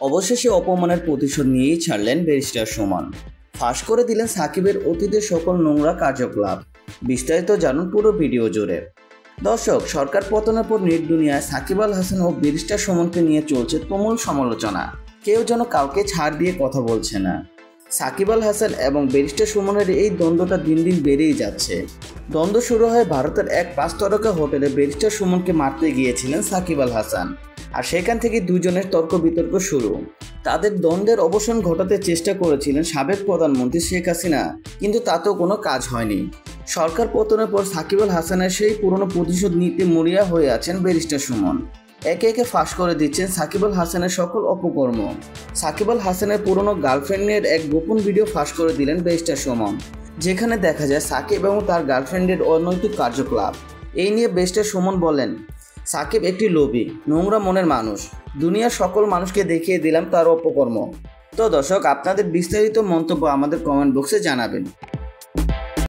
অবশেষে অপমানের প্রতিশোধ নিয়েই ছাড়লেন ব্যারিস্টার সুমন। ফাঁস করে দিলেন সাকিবের অতীতের সকল নোংরা কার্যকলাপ। বিস্তারিত জানুন পুরো ভিডিও জুড়ে। দর্শক, সরকার পতনের পর নেট দুনিয়ায় সাকিব আল হাসান ও ব্যারিস্টার সুমনকে নিয়ে চলছে তুমুল সমালোচনা। কেউ যেন কাউকে ছাড় দিয়ে কথা বলছে না। সাকিব আল হাসান এবং ব্যারিস্টার সুমনের এই দ্বন্দ্বটা দিন দিন বেড়েই যাচ্ছে। দ্বন্দ্ব শুরু হয় ভারতের এক 5 তারকা হোটেলে ব্যারিস্টার সুমনকে মারতে গিয়েছিলেন সাকিব আল হাসান, আর সেখান থেকে দুজনের তর্ক বিতর্ক শুরু। তাদের দ্বন্দ্বের অবসান ঘটাতে চেষ্টা করেছিলেন সাবেক প্রধানমন্ত্রী শেখ হাসিনা, কিন্তু তাতেও কোনো কাজ হয়নি। সরকার পতনের পর সাকিব আল হাসানের সেই পুরনো প্রতিশোধ নিতে মরিয়া হয়ে আছেন ব্যারিস্টার সুমন। একে একে ফাঁস করে দিচ্ছেন সাকিব আল হাসানের সকল অপকর্ম। সাকিব আল হাসানের পুরনো গার্লফ্রেন্ডের এক গোপন ভিডিও ফাঁস করে দিলেন ব্যারিস্টার সুমন, যেখানে দেখা যায় সাকিব এবং তার গার্লফ্রেন্ডের অনৈতিক কার্যকলাপ। এই নিয়ে ব্যারিস্টার সুমন বলেন, সাকিব একটি লোভী, নোংরা মনের মানুষ। দুনিয়ার সকল মানুষকে দেখিয়ে দিলাম তার অপকর্ম। তো দর্শক, আপনাদের বিস্তারিত মন্তব্য আমাদের কমেন্ট বক্সে জানাবেন।